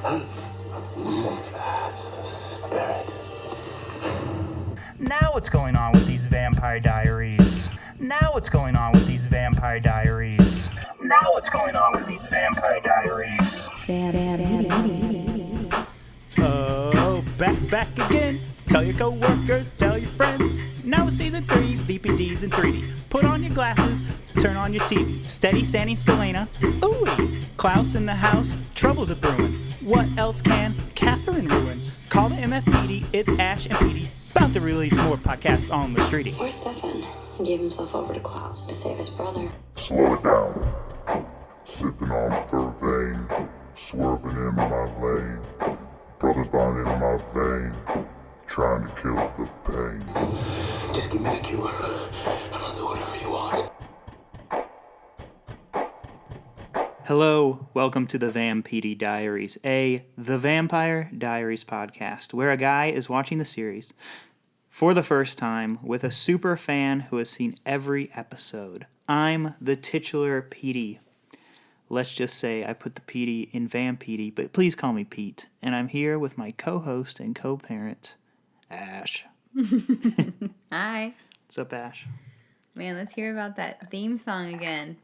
That's the spirit. Now what's going on with these Vampire Diaries? Now what's going on with these Vampire Diaries? Now what's going on with these Vampire Diaries? Oh, back again. Tell your co-workers, tell your friends. Now it's season 3, VPDs in 3D. Put on your glasses, turn on your TV. Steady standing Elena. Ooh, Klaus in the house, troubles are brewing. What else can Catherine ruin? Call the MFPD, it's Ash and Petey. About to release more podcasts on the streety. Where's Stefan? He gave himself over to Klaus to save his brother. Slow it down. Sipping on vervain, swerving in my lane. Brother's bond in my vein, trying to kill the pain. Just give me the cure, and I'll do whatever you want. Hello, welcome to the Vampire Diaries, the Vampire Diaries podcast, where a guy is watching the series for the first time with a super fan who has seen every episode. I'm the titular Petey. Let's just say I put the Petey in Vampire, but please call me Pete. And I'm here with my co-host and co-parent, Ash. Hi. What's up, Ash? Man, let's hear about that theme song again.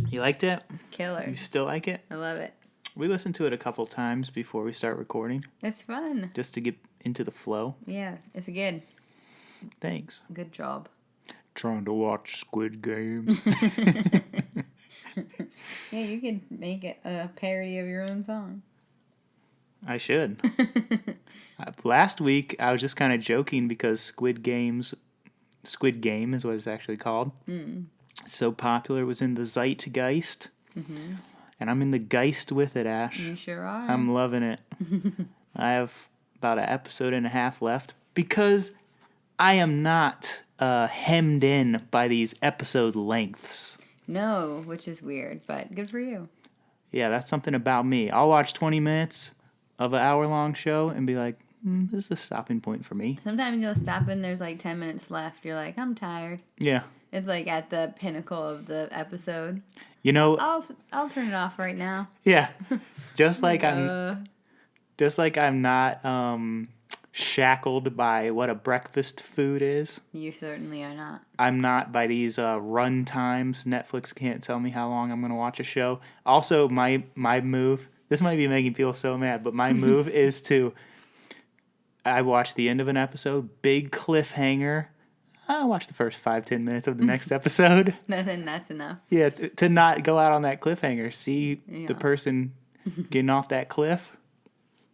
You liked it? It's killer. You still like it? I love it. We listened to it a couple times before we start recording. It's fun. Just to get into the flow. Yeah, it's good. Thanks. Good job. Trying to watch Squid Games. Yeah, you could make it a parody of your own song. I should. Last week, I was just kind of joking because Squid Game is what it's actually called. So popular, it was in the zeitgeist. Mm-hmm. And I'm in the geist with it, Ash. You sure are. I'm loving it. I have about an episode and a half left because I am not hemmed in by these episode lengths. No, which is weird, but good for you. Yeah, that's something about me. I'll watch 20 minutes of an hour-long show and be like, this is a stopping point for me. Sometimes you'll stop and there's like 10 minutes left. You're like, I'm tired. Yeah. It's like at the pinnacle of the episode. You know, I'll turn it off right now. Yeah. Just like I'm not shackled by what a breakfast food is. You certainly are not. I'm not by these run times. Netflix can't tell me how long I'm going to watch a show. Also, my move, this might be making people so mad, but my move is I watch the end of an episode, big cliffhanger. I'll watch the first 5-10 minutes of the next episode. Then that's enough. Yeah, to not go out on that cliffhanger. See the person getting off that cliff,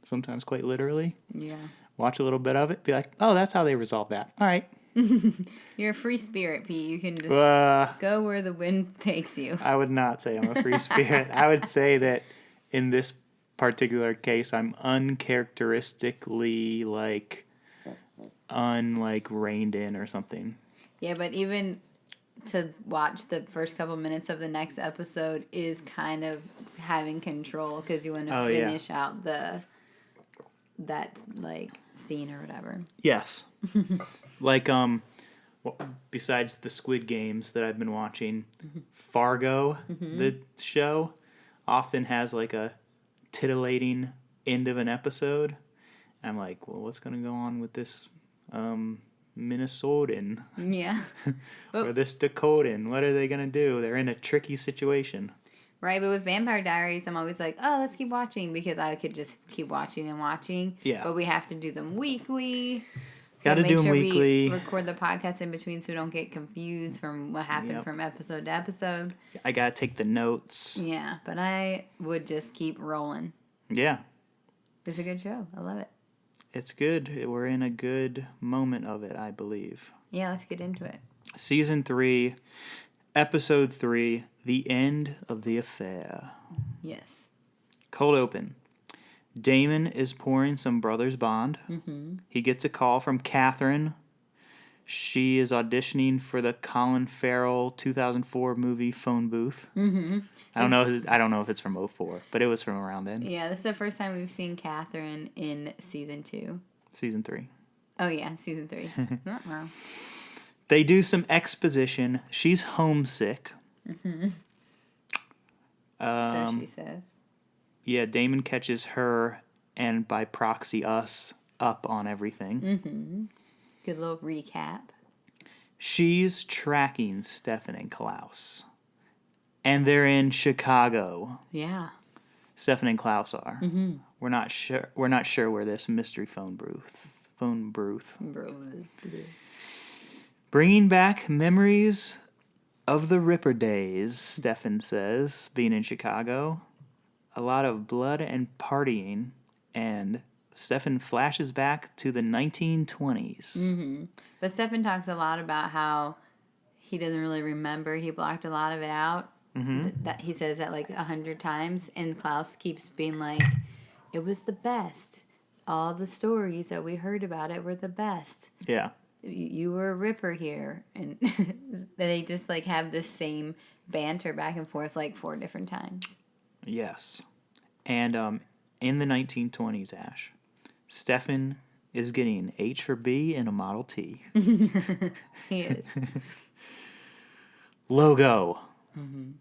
sometimes quite literally. Yeah. Watch a little bit of it. Be like, oh, that's how they resolve that. All right. You're a free spirit, Pete. You can just go where the wind takes you. I would not say I'm a free spirit. I would say that in this particular case, I'm uncharacteristically reined in or something. Yeah, but even to watch the first couple minutes of the next episode is kind of having control because you want to finish out that scene or whatever. Yes. Besides the Squid Games that I've been watching, Fargo, the show, often has like a titillating end of an episode. I'm like, well, what's going to go on with this Minnesotan? Yeah. Or this Dakotan? What are they going to do? They're in a tricky situation. Right, but with Vampire Diaries, I'm always like, oh, let's keep watching because I could just keep watching and watching. Yeah. But we have to do them weekly. Got to do them weekly. We record the podcast in between so we don't get confused from what happened from episode to episode. I got to take the notes. Yeah, but I would just keep rolling. Yeah. It's a good show. I love it. It's good. We're in a good moment of it, I believe. Yeah, let's get into it. Season 3, Episode 3, The End of the Affair. Yes. Cold open. Damon is pouring some Brothers Bond. Mm-hmm. He gets a call from Catherine. She is auditioning for the Colin Farrell 2004 movie Phone Booth. Mm-hmm. I don't know if it's from 2004, but it was from around then. Yeah, this is the first time we've seen Catherine in season 2. Season 3. Oh yeah, season 3. Not wrong. They do some exposition. She's homesick. Mm-hmm. So she says. Yeah, Damon catches her and by proxy us up on everything. Mm-hmm. Good little recap. She's tracking Stefan and Klaus. And they're in Chicago. Yeah. Stefan and Klaus are. Mm-hmm. We're not sure where this mystery phone booth. Bringing back memories of the Ripper days, Stefan says, being in Chicago. A lot of blood and partying, and Stefan flashes back to the 1920s. Mm-hmm. But Stefan talks a lot about how he doesn't really remember. He blocked a lot of it out. Mm-hmm. That he says that like 100 times, and Klaus keeps being like, "It was the best. All the stories that we heard about it were the best. Yeah. You were a Ripper here," and they just like have this same banter back and forth like 4 different times. Yes. And in the 1920s, Ash, Stefan is getting H for B in a Model T. He is. Logo. Mm-hmm.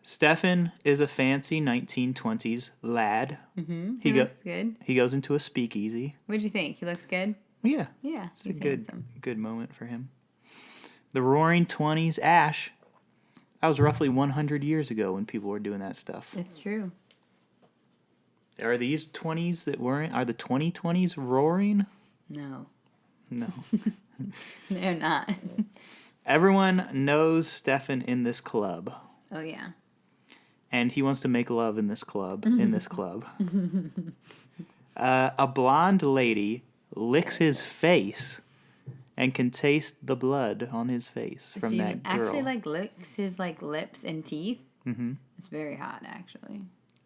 Stefan is a fancy 1920s lad. Mm-hmm. He looks good. He goes into a speakeasy. What'd you think? He looks good? Yeah. Yeah. It's a good moment for him. The Roaring 20s, Ash. That was roughly 100 years ago when people were doing that stuff. It's true. Are these 20s that weren't? Are the 2020s roaring? No. No. They're not. Everyone knows Stefan in this club. Oh, yeah. And he wants to make love in this club. A blonde lady licks his face and can taste the blood on his face from that girl. Actually, like, licks his, like, lips and teeth. Mm-hmm. It's very hot, actually.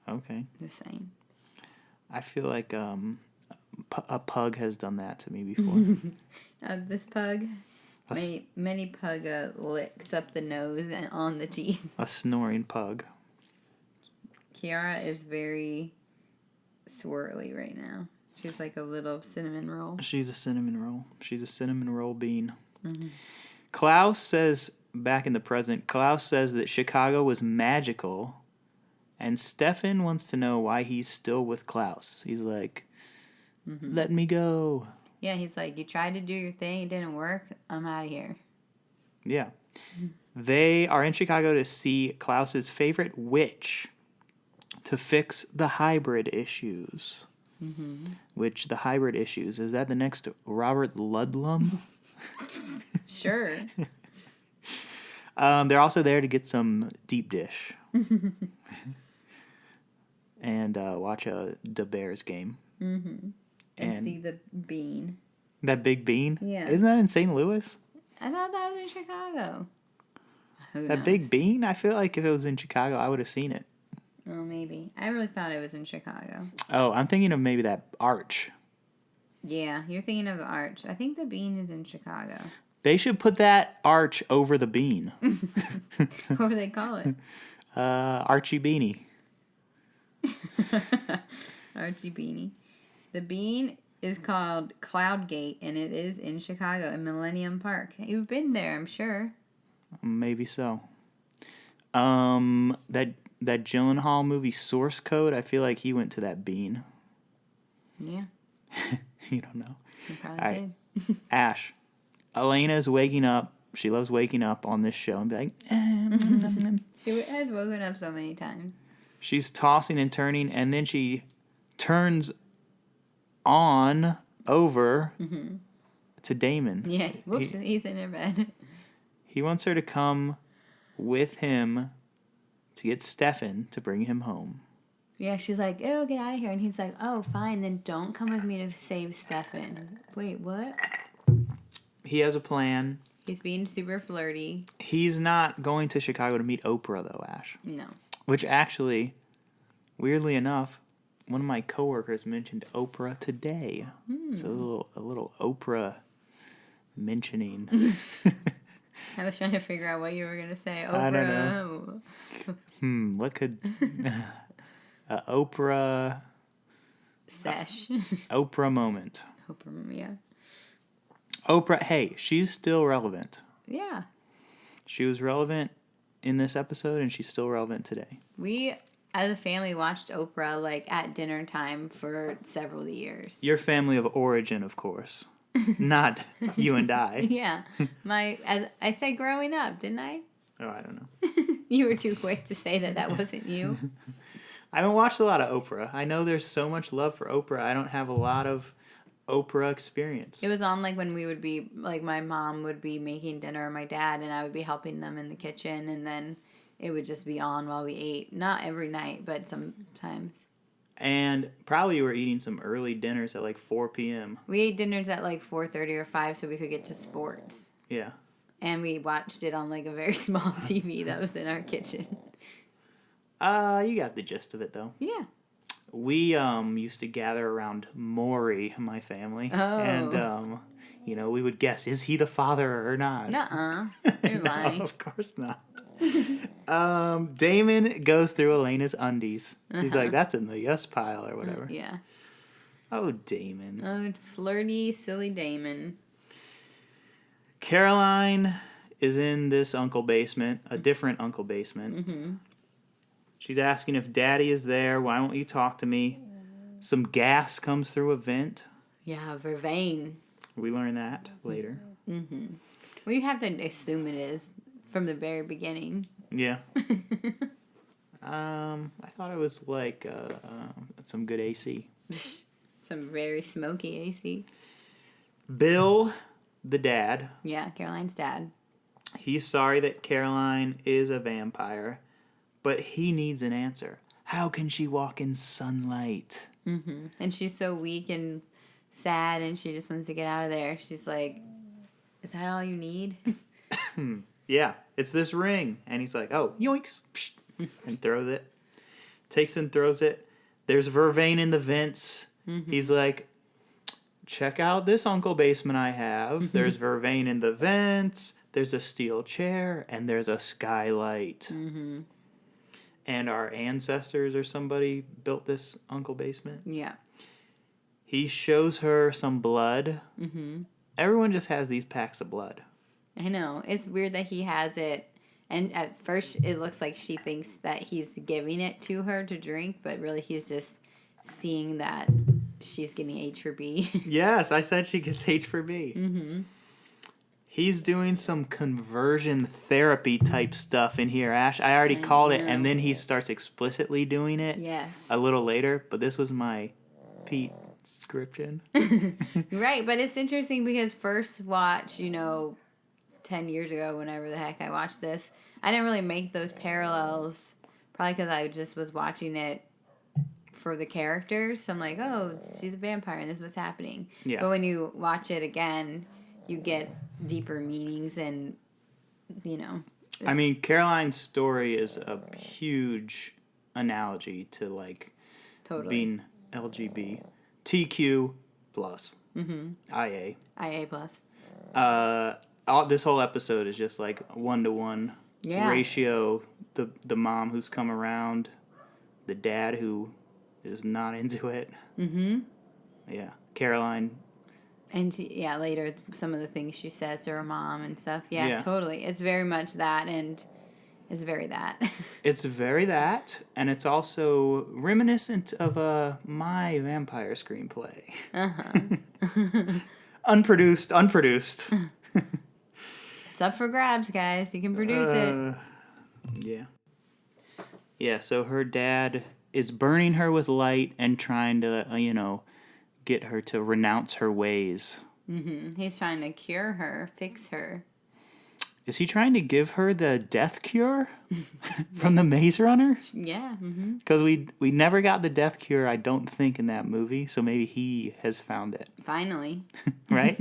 Okay. Just saying. I feel like a pug has done that to me before. This pug, many pug licks up the nose and on the teeth. A snoring pug. Kiara is very swirly right now. She's like a little cinnamon roll. She's a cinnamon roll. She's a cinnamon roll bean. Mm-hmm. Klaus says, back in the present, Klaus says that Chicago was magical, and Stefan wants to know why he's still with Klaus. He's like, let me go. Yeah, he's like, you tried to do your thing, it didn't work, I'm out of here. Yeah. They are in Chicago to see Klaus's favorite witch to fix the hybrid issues. Mm-hmm. Which, the hybrid issues, is that the next Robert Ludlum? Sure. They're also there to get some deep dish. And watch a the Bears game. Mm-hmm. And see the bean. That big bean? Yeah. Isn't that in St. Louis? I thought that was in Chicago. That big bean? I feel like if it was in Chicago, I would have seen it. Oh, maybe. I really thought it was in Chicago. Oh, I'm thinking of maybe that arch. Yeah, you're thinking of the arch. I think the bean is in Chicago. They should put that arch over the bean. What do they call it? Archie Beanie. Archie Beanie. The bean is called Cloud Gate, and it is in Chicago, in Millennium Park. You've been there, I'm sure. Maybe so. That Gyllenhaal movie Source Code, I feel like he went to that bean. Yeah. You don't know. He probably did. Ash. Elena is waking up. She loves waking up on this show and be like, She has woken up so many times. She's tossing and turning, and then she turns on over to Damon. Yeah. Whoops, he's in her bed. He wants her to come with him to get Stefan to bring him home. Yeah, she's like, oh, get out of here. And he's like, oh, fine, then don't come with me to save Stefan. Wait, what? He has a plan. He's being super flirty. He's not going to Chicago to meet Oprah, though, Ash. No. Which actually, weirdly enough, one of my coworkers mentioned Oprah today. So a little Oprah mentioning. I was trying to figure out what you were going to say. Oprah. I don't know. What could... Oprah... Sesh. Oprah moment. Oprah, yeah. Oprah, hey, she's still relevant. Yeah. She was relevant in this episode, and she's still relevant today. We as a family, watched Oprah, like, at dinner time for several years. Your family of origin, of course. Not you and I. Yeah. As I said growing up, didn't I? Oh, I don't know. You were too quick to say that wasn't you. I haven't watched a lot of Oprah. I know there's so much love for Oprah. I don't have a lot of Oprah experience. It was on, like, when we would be, like, my mom would be making dinner, my dad, and I would be helping them in the kitchen, and then it would just be on while we ate. Not every night, but sometimes. And probably you were eating some early dinners at like 4 p.m. We ate dinners at like 4:30 or 5 so we could get to sports. Yeah. And we watched it on like a very small TV that was in our kitchen. You got the gist of it though. Yeah. We used to gather around Maury, my family. Oh. And we would guess, is he the father or not? Nuh-uh. You're lying. No, of course not. Damon goes through Elena's undies. He's like, that's in the yes pile or whatever. Yeah. Oh, Damon. Oh, flirty, silly Damon. Caroline is in this uncle basement, a different uncle basement. Mm-hmm. She's asking if Daddy is there. Why won't you talk to me? Some gas comes through a vent. Yeah, Vervain. We learn that later. Mm-hmm. Well, you have to assume it is from the very beginning. Yeah. I thought it was like some good AC. Some very smoky AC. Bill, the dad. Yeah, Caroline's dad. He's sorry that Caroline is a vampire, but he needs an answer. How can she walk in sunlight? Mm-hmm. And she's so weak and sad, and she just wants to get out of there. She's like, is that all you need? Yeah, it's this ring. And he's like, oh, yoinks. Psh, and throws it. Takes and throws it. There's Vervain in the vents. Mm-hmm. He's like, check out this uncle basement I have. Mm-hmm. There's Vervain in the vents. There's a steel chair. And there's a skylight. Mm-hmm. And our ancestors or somebody built this uncle basement. Yeah. He shows her some blood. Mm-hmm. Everyone just has these packs of blood. I know. It's weird that he has it. And at first, it looks like she thinks that he's giving it to her to drink, but really he's just seeing that she's getting H for B. Yes, I said she gets H for B. Mm-hmm. He's doing some conversion therapy type stuff in here, Ash. I already called it, and then he starts explicitly doing it. Yes. A little later, but this was my Pete-dictions. Right, but it's interesting because first watch, 10 years ago, whenever the heck I watched this, I didn't really make those parallels, probably because I just was watching it for the characters. So I'm like, oh, she's a vampire and this is what's happening. Yeah. But when you watch it again, you get deeper meanings and, I mean, Caroline's story is a huge analogy to, like, totally being LGBTQ+. Mm-hmm. IA. IA plus. This whole episode is just like 1-to-1 ratio. The mom who's come around, the dad who is not into it. Mm-hmm. Yeah, Caroline. And later some of the things she says to her mom and stuff. Yeah, totally. It's very much that, and it's very that. It's very that, and it's also reminiscent of my vampire screenplay. Uh-huh. Unproduced. It's up for grabs, guys. You can produce it. Yeah. Yeah, so her dad is burning her with light and trying to, get her to renounce her ways. Mm-hmm. He's trying to cure her, fix her. Is he trying to give her the death cure from the Maze Runner? Yeah. Mm-hmm. Because we never got the death cure, I don't think, in that movie, so maybe he has found it. Finally. Right?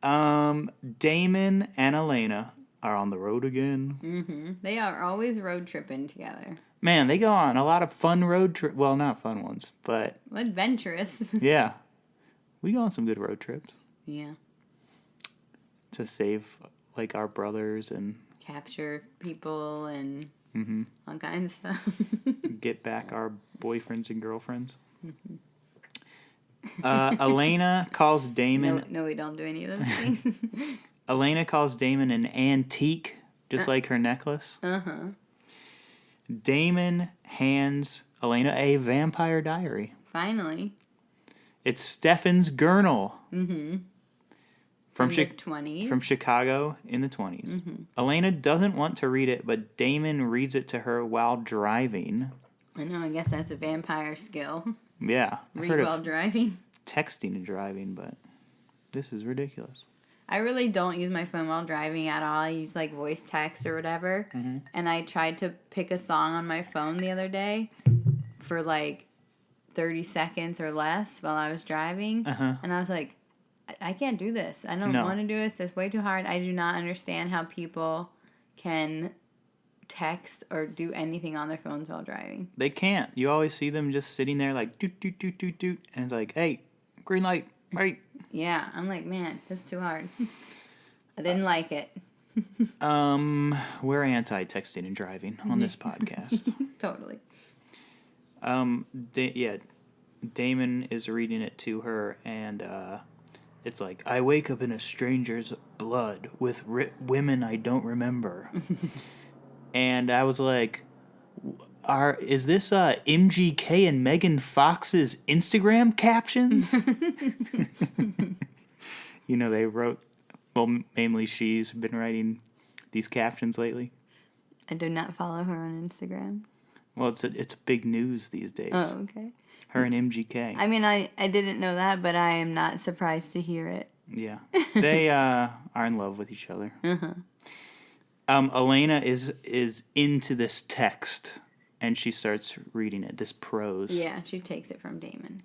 Damon and Elena are on the road again. Mm-hmm. They are always road tripping together. Man, they go on a lot of fun road trips. Well, not fun ones, but... adventurous. Yeah. We go on some good road trips. Yeah. To save, like, our brothers and... capture people and all kinds of stuff. Get back our boyfriends and girlfriends. Elena calls Damon... No, we don't do any of those things. Elena calls Damon an antique, just like her necklace. Uh-huh. Damon hands Elena a vampire diary. Finally. It's Stefan's journal. Mm-hmm. From the 20s. From Chicago in the 20s. Mm-hmm. Elena doesn't want to read it, but Damon reads it to her while driving. I know, I guess that's a vampire skill. Yeah. Read while driving. Texting and driving, but this is ridiculous. I really don't use my phone while driving at all. I use like voice text or whatever. Mm-hmm. And I tried to pick a song on my phone the other day for like 30 seconds or less while I was driving. Uh-huh. And I was like, I can't do this. I don't want to do this. It's way too hard. I do not understand how people can text or do anything on their phones while driving. They can't. You always see them just sitting there like doot, doot, doot, doot, doot. And it's like, hey, green light, right. Yeah, I'm like, man, that's too hard. I didn't like it. We're anti-texting and driving on this podcast. Totally. Damon is reading it to her, and it's like, I wake up in a stranger's blood with women I don't remember. And I was like, is this MGK and Megan Fox's Instagram captions? You know, they wrote, well, mainly she's been writing these captions lately. I do not follow her on Instagram. Well, it's big news these days. Oh, okay. Her and MGK. I mean, I didn't know that, but I am not surprised to hear it. Yeah. They are in love with each other. Uh-huh. Elena is into this text, and she starts reading it, this prose. Yeah, she takes it from Damon.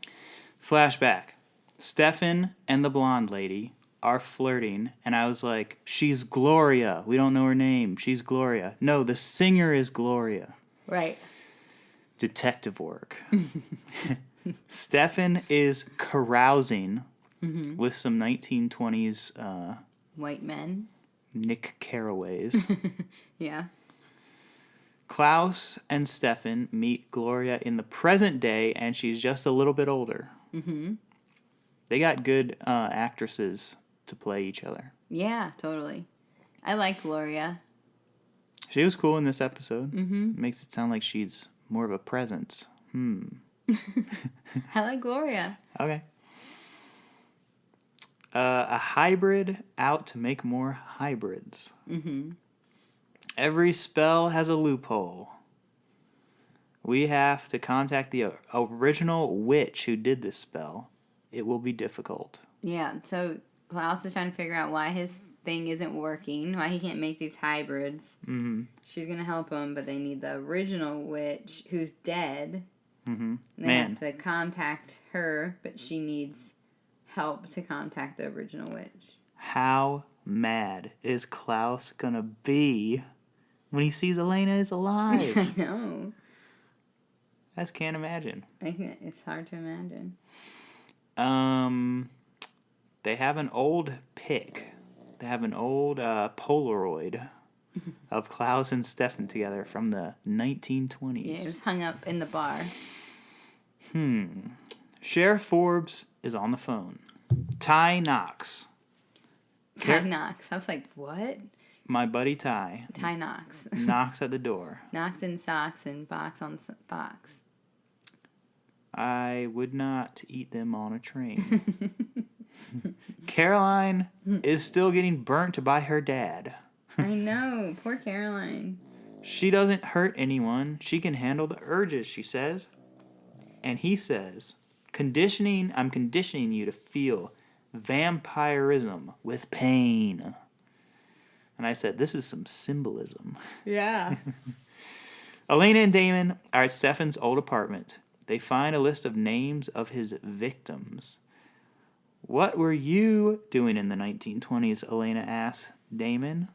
Flashback. Stefan and the blonde lady are flirting, and I was like, she's Gloria. We don't know her name. She's Gloria. No, the singer is Gloria. Right. Detective work. Stefan is carousing with some 1920s... white men. Nick Carraways. Yeah. Klaus and Stefan meet Gloria in the present day, and she's just a little bit older. Mm-hmm. They got good actresses to play each other. Yeah, totally. I like Gloria. She was cool in this episode. Mm-hmm. Makes it sound like she's more of a presence. I like Gloria. Okay. A hybrid out to make more hybrids. Mm-hmm. Every spell has a loophole. We have to contact the original witch who did this spell. It will be difficult. Yeah, so Klaus is trying to figure out why his thing isn't working, why he can't make these hybrids. Mm-hmm. She's going to help him, but they need the original witch who's dead. Mm-hmm. They have to contact her, but she needs help to contact the original witch. How mad is Klaus going to be when he sees Elena is alive? I know. I just can't imagine. It's hard to imagine. They have an old pic. They have an old Polaroid of Klaus and Stefan together from the 1920s. Yeah, it was hung up in the bar. Sheriff Forbes is on the phone. Ty knocks. Ty knocks. I was like, what? My buddy Ty. Ty knocks. Knocks at the door. Knocks in socks and box on box. I would not eat them on a train. Caroline is still getting burnt by her dad. I know. Poor Caroline. She doesn't hurt anyone. She can handle the urges, she says. And he says, I'm conditioning you to feel vampirism with pain. And I said, this is some symbolism. Yeah. Elena and Damon are at Stefan's old apartment. They find a list of names of his victims. What were you doing in the 1920s? Elena asked Damon.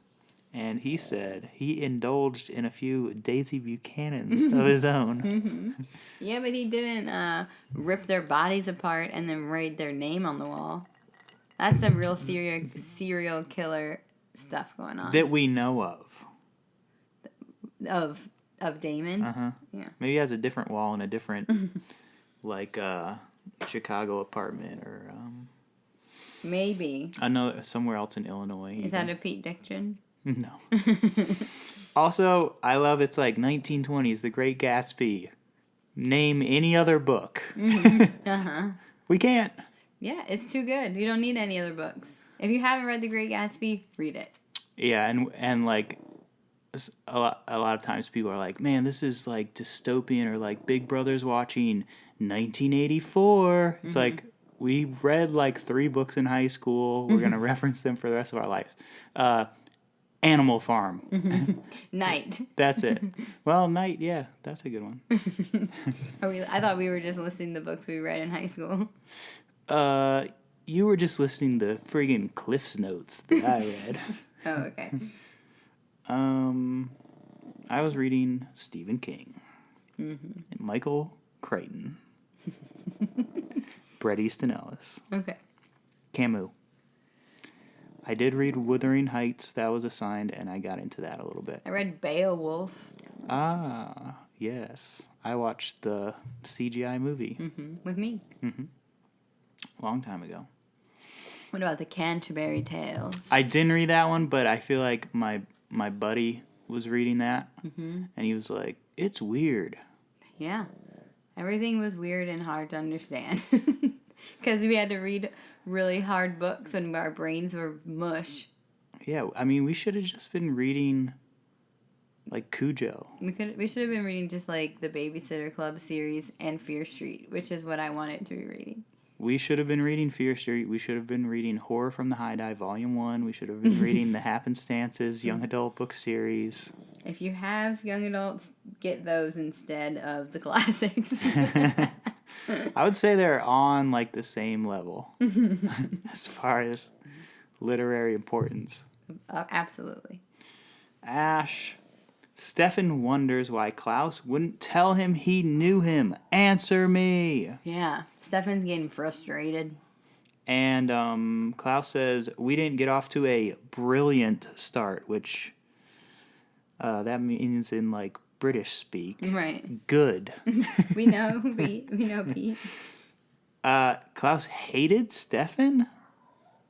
And he said he indulged in a few Daisy Buchanans of his own. Mm-hmm. Yeah, but he didn't rip their bodies apart and then write their name on the wall. That's some real serial killer stuff going on. That we know of. Of Damon? Uh-huh. Yeah. Maybe he has a different wall in a different, Chicago apartment or... Maybe. I know somewhere else in Illinois. Is that a Pete-diction? No. Also, I love it's like 1920s, The Great Gatsby. Name any other book. We can't. Yeah, it's too good. You don't need any other books. If you haven't read The Great Gatsby, read it. Yeah, and like a lot of times people are like, man, this is like dystopian, or like Big Brother's watching 1984. It's like, we read like 3 books in high school. We're going to reference them for the rest of our lives. Animal Farm. Night. That's it. Well, Night, yeah, that's a good one. I thought we were just listing the books we read in high school. You were just listening to friggin' Cliff's Notes that I read. Oh, okay. I was reading Stephen King and Michael Crichton, Bret Easton Ellis, Okay. Camus. I did read Wuthering Heights. That was assigned, and I got into that a little bit. I read Beowulf. Ah, yes. I watched the CGI movie. With me. Long time ago. What about the Canterbury Tales? I didn't read that one, but I feel like my buddy was reading that, and he was like, it's weird. Yeah. Everything was weird and hard to understand. Because we had to read really hard books when our brains were mush. Yeah, I mean, we should have just been reading, like, Cujo. We should have been reading just like the Babysitter Club series and Fear Street, which is what I wanted to be reading. We should have been reading Fear Street. We should have been reading Horror from the High Dive Volume 1. We should have been reading the Happenstances Young Adult Book Series. If you have young adults, get those instead of the classics. I would say they're on, like, the same level as far as literary importance. Absolutely. Ash. Stefan wonders why Klaus wouldn't tell him he knew him. Answer me. Yeah. Stefan's getting frustrated. And Klaus says, we didn't get off to a brilliant start, which that means in, like, British speak. Right. Good. We know Pete. Klaus hated Stefan?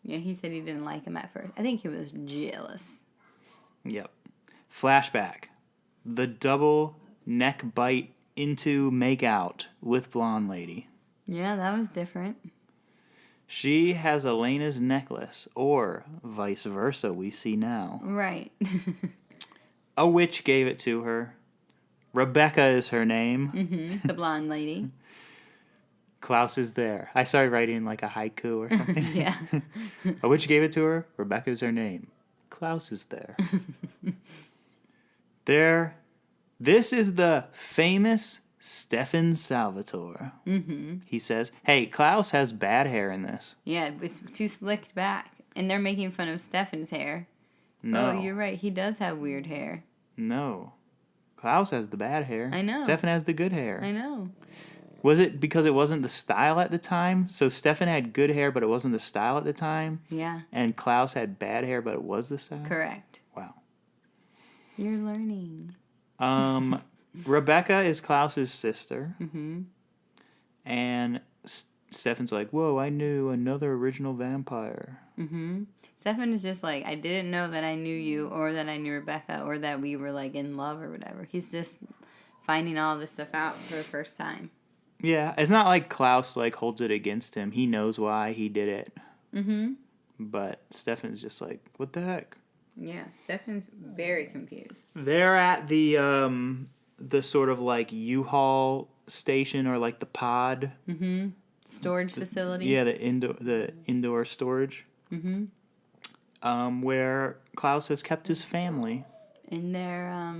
Yeah, he said he didn't like him at first. I think he was jealous. Yep. Flashback. The double neck bite into makeout with blonde lady. Yeah, that was different. She has Elena's necklace, or vice versa, we see now. Right. A witch gave it to her. Rebecca is her name. The blonde lady. Klaus is there. I started writing like a haiku or something. Yeah. A witch gave it to her. Rebecca is her name. Klaus is there. This is the famous Stefan Salvatore. He says, hey, Klaus has bad hair in this. Yeah, it's too slicked back. And they're making fun of Stefan's hair. No. Oh, you're right. He does have weird hair. No. Klaus has the bad hair. I know. Stefan has the good hair. I know. Was it because it wasn't the style at the time? So Stefan had good hair, but it wasn't the style at the time? Yeah. And Klaus had bad hair, but it was the style? Correct. Wow. You're learning. Rebecca is Klaus's sister. And Stefan's like, whoa, I knew another original vampire. Stefan is just like, I didn't know that I knew you or that I knew Rebecca or that we were like in love or whatever. He's just finding all this stuff out for the first time. Yeah, it's not like Klaus like holds it against him. He knows why he did it. But Stefan's just like, what the heck? Yeah, Stefan's very confused. They're at the sort of like U-Haul station or like the pod. Storage facility. Yeah, the indoor storage. Where Klaus has kept his family. In their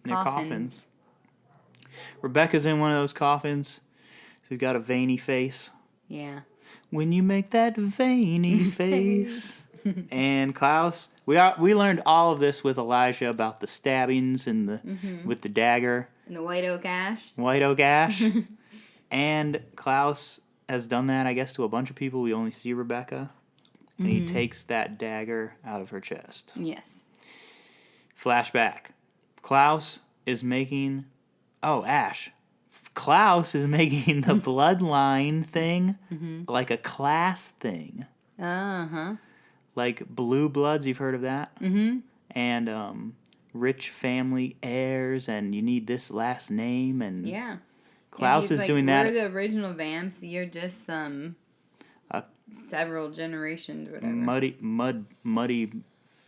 coffins. Rebecca's in one of those coffins. She's got a veiny face. Yeah. When you make that veiny face. And Klaus, we learned all of this with Elijah about the stabbings and with the dagger. And the White Oak Ash. White Oak Ash. And Klaus has done that, I guess, to a bunch of people. We only see Rebecca. And he takes that dagger out of her chest. Yes. Flashback. Klaus is making... Oh, Ash. Klaus is making the bloodline thing like a class thing. Uh-huh. Like Blue Bloods, you've heard of that? And rich family heirs, and you need this last name, and Yeah. Klaus is doing that. We're the original vamps. You're just several generations, or whatever. Muddy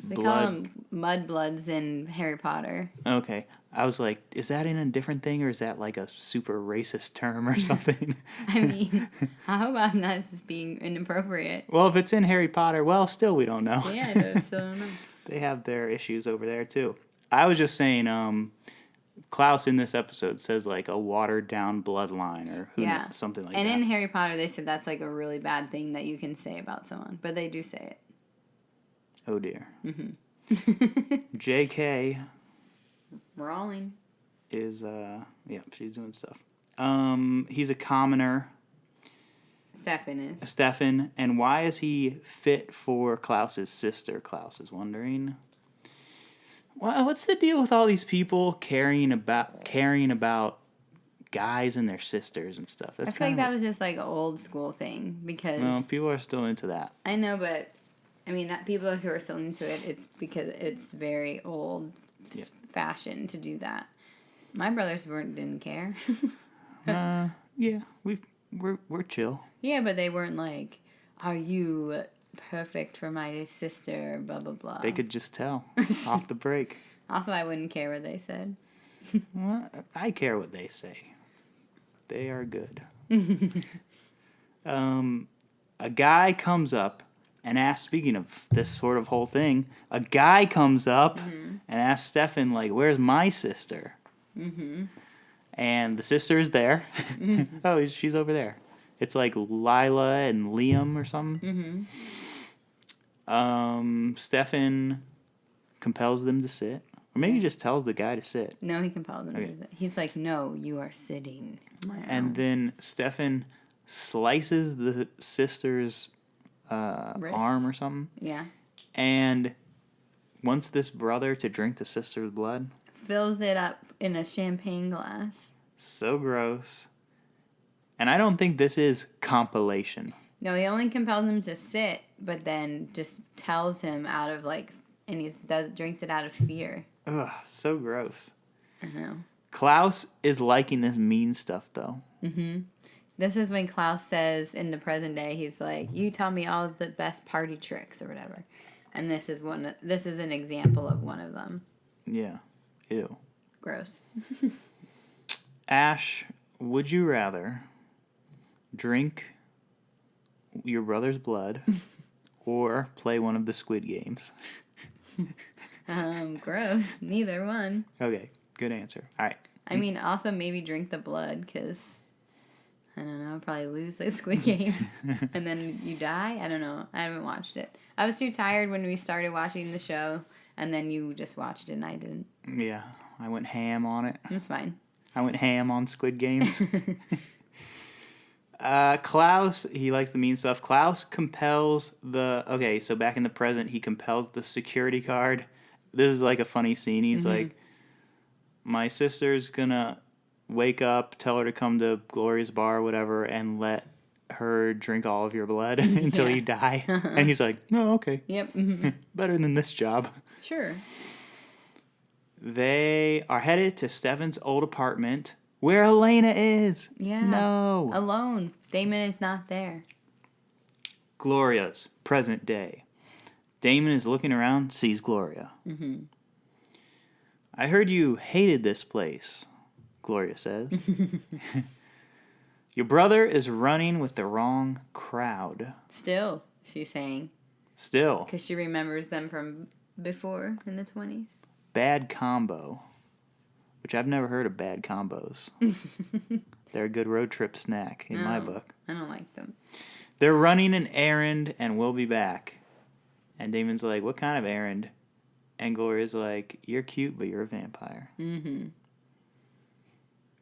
They blood. call them mudbloods in Harry Potter. Okay. I was like, is that in a different thing, or is that like a super racist term or something? I mean, I hope I'm not just being inappropriate. Well, if it's in Harry Potter, well, still we don't know. Yeah, I still don't know. They have their issues over there, too. I was just saying, Klaus in this episode says like a watered down bloodline or something like that. And in Harry Potter, they said that's like a really bad thing that you can say about someone, but they do say it. Oh dear. J.K. Rolling is she's doing stuff. He's a commoner. Stefan, and why is he fit for Klaus's sister? Klaus is wondering. Well, what's the deal with all these people caring about guys and their sisters and stuff? I feel like that was just like an old school thing because... Well, people are still into that. I know, but I mean, that people who are still into it, it's because it's very old fashion to do that. My brothers didn't care. Yeah, we're chill. Yeah, but they weren't like, "Are you perfect for my sister?" Blah blah blah. They could just tell off the break. Also, I wouldn't care what they said. Well, I care what they say. They are good. A guy comes up and asks, speaking of this sort of whole thing, a guy comes up and asks Stefan, like, where's my sister? Mm-hmm. And the sister is there. Oh, she's over there. It's like Lila and Liam or something. Mm-hmm. Stefan compels them to sit. Or maybe he just tells the guy to sit. No, he compelled them to sit. He's like, no, you are sitting. And then Stefan slices the sister's arm or something. Yeah. And wants this brother to drink the sister's blood. Fills it up in a champagne glass. So gross. And I don't think this is compilation. No, he only compels him to sit, but then just tells him out of like, and he drinks it out of fear. Ugh, so gross. I know. Klaus is liking this mean stuff though. Mm-hmm. This is when Klaus says in the present day, he's like, "You tell me all the best party tricks or whatever," and this is an example of one of them. Yeah. Ew. Gross. Ash, would you rather drink your brother's blood or play one of the Squid Games? Gross. Neither one. Okay, good answer. All right. I mean, also maybe drink the blood because, I don't know, I'll probably lose the Squid Game and then you die. I don't know. I haven't watched it. I was too tired when we started watching the show and then you just watched it and I didn't. Yeah, I went ham on it. It's fine. I went ham on Squid Games. Klaus, he likes the mean stuff. Klaus compels so back in the present, he compels the security guard. This is like a funny scene. He's like, my sister's gonna wake up, tell her to come to Gloria's bar or whatever, and let her drink all of your blood until you die. And he's like, no, okay. Yep. Mm-hmm. Better than this job. Sure. They are headed to Stefan's old apartment where Elena is. Yeah. No. Alone. Damon is not there. Gloria's present day. Damon is looking around, sees Gloria. Mm-hmm. I heard you hated this place, Gloria says. Your brother is running with the wrong crowd. Still, she's saying. Still. Because she remembers them from before in the 20s. Bad combo. Which I've never heard of bad combos. They're a good road trip snack in my book. I don't like them. They're running an errand and we'll be back. And Damon's like, what kind of errand? And Gloria's like, you're cute, but you're a vampire. Mm-hmm.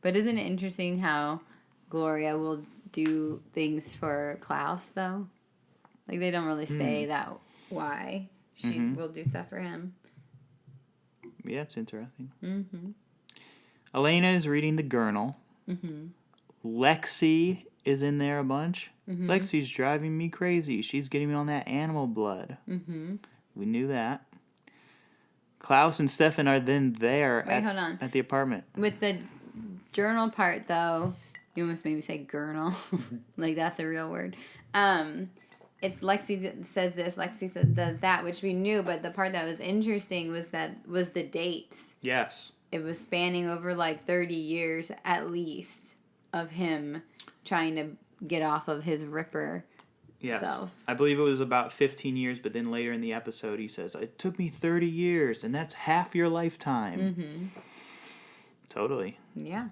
But isn't it interesting how Gloria will do things for Klaus, though? Like, they don't really say that why she will do stuff for him. Yeah, it's interesting. Mm-hmm. Elena is reading the journal. Mm-hmm. Lexi is in there a bunch. Mm-hmm. Lexi's driving me crazy. She's getting me on that animal blood. Mm-hmm. We knew that. Klaus and Stefan are then there hold on. at the apartment. With the journal part, though, you almost made me say gurnal. Like, that's a real word. It's Lexi says this, Lexi does that, which we knew, but the part that was interesting was the dates. Yes. It was spanning over like 30 years at least of him trying to get off of his Ripper self. I believe it was about 15 years, but then later in the episode he says, it took me 30 years, and that's half your lifetime. Mm-hmm. Totally. Yeah.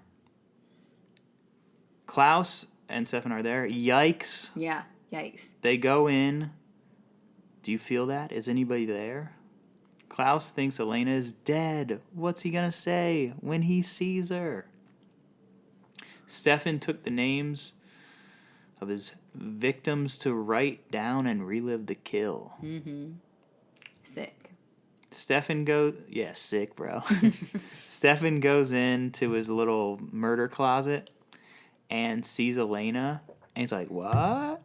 Klaus and Stefan are there. Yikes. Yeah. Yikes. They go in. Do you feel that? Is anybody there? Klaus thinks Elena is dead. What's he going to say when he sees her? Stefan took the names of his victims to write down and relive the kill. Mm-hmm. Sick. Stefan goes... Yeah, sick, bro. Stefan goes into his little murder closet and sees Elena. And he's like, what?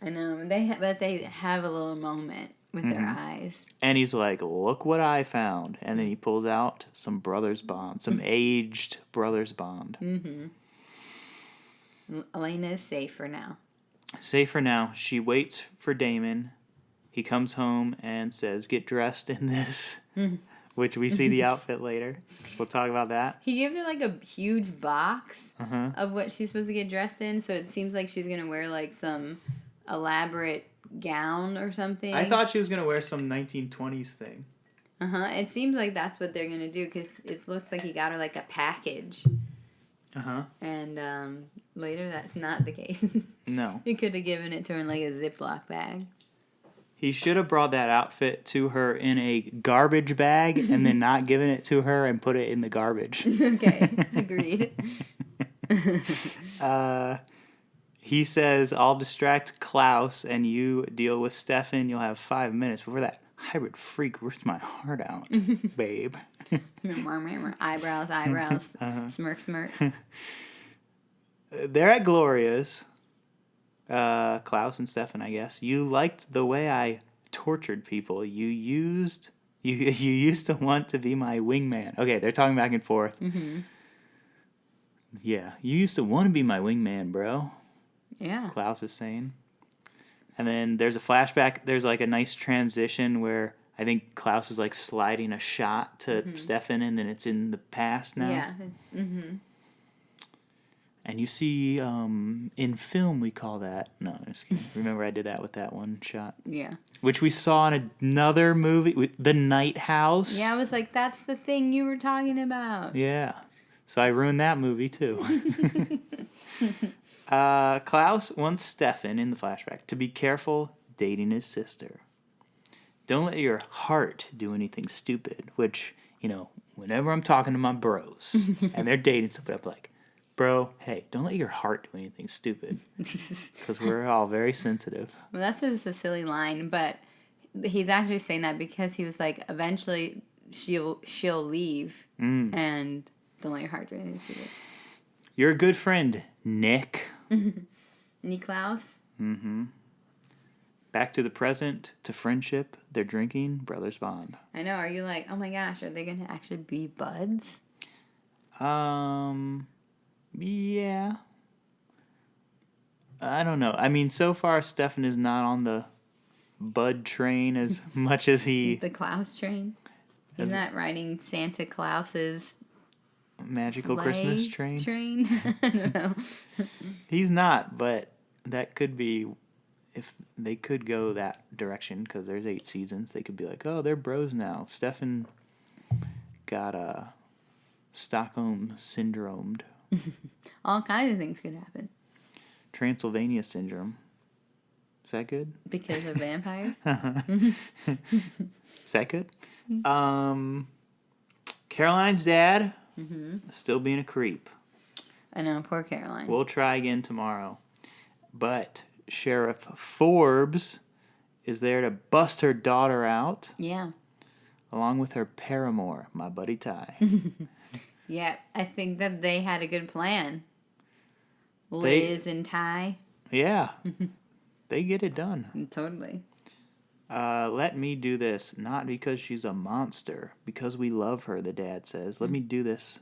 I know. But they have a little moment with their eyes. And he's like, look what I found. And then he pulls out some Brothers Bond. Some aged Brothers Bond. Mm-hmm. Elena is safe for now. Safe for now. She waits for Damon. He comes home and says, get dressed in this. Which we see the outfit later. We'll talk about that. He gives her like a huge box of what she's supposed to get dressed in. So it seems like she's going to wear like some elaborate gown or something. I thought she was going to wear some 1920s thing. It seems like that's what they're going to do because it looks like he got her like a package. And later that's not the case. No. He could have given it to her in like a Ziploc bag. He should have brought that outfit to her in a garbage bag and then not given it to her and put it in the garbage. Okay, agreed. He says, I'll distract Klaus and you deal with Stefan. You'll have 5 minutes before that hybrid freak rips my heart out, babe. Eyebrows. Smirk. They're at Gloria's. Klaus and Stefan, I guess. You liked the way I tortured people. You used to want to be my wingman. Okay, they're talking back and forth. Mm-hmm. Yeah, you used to want to be my wingman, bro. Yeah. Klaus is saying. And then there's a flashback. There's like a nice transition where I think Klaus is like sliding a shot to Stefan, and then it's in the past now. Yeah. Mm-hmm. And you see, in film, we call that... No, I'm just kidding. Remember I did that with that one shot? Yeah. Which we saw in another movie, The Night House. Yeah, I was like, that's the thing you were talking about. Yeah. So I ruined that movie, too. Klaus wants Stefan, in the flashback, to be careful dating his sister. Don't let your heart do anything stupid, which, whenever I'm talking to my bros, and they're dating somebody, I'm like, bro, hey, don't let your heart do anything stupid. Because we're all very sensitive. Well, that's just a silly line, but he's actually saying that because he was like, eventually she'll leave, and don't let your heart do anything stupid. You're a good friend, Nick. Klaus. Mm-hmm. Back to the present, to friendship. They're drinking Brothers Bond. I know. Are you like, oh my gosh, are they going to actually be buds? Yeah. I don't know. I mean, so far, Stefan is not on the bud train as much as he... The Klaus train? He's not riding Santa Claus's... Magical Christmas train? I don't know. He's not, but that could be... If they could go that direction, because there's 8 seasons, they could be like, oh, they're bros now. Stefan got Stockholm syndromed. All kinds of things could happen. Transylvania syndrome. Is that good? Because of vampires? Is that good? Caroline's dad, still being a creep. I know, poor Caroline. We'll try again tomorrow. But Sheriff Forbes is there to bust her daughter out. Yeah. Along with her paramour, my buddy Ty. Yeah, I think that they had a good plan. Liz and Ty. Yeah. They get it done. Totally. Let me do this, not because she's a monster, because we love her, the dad says. Let me do this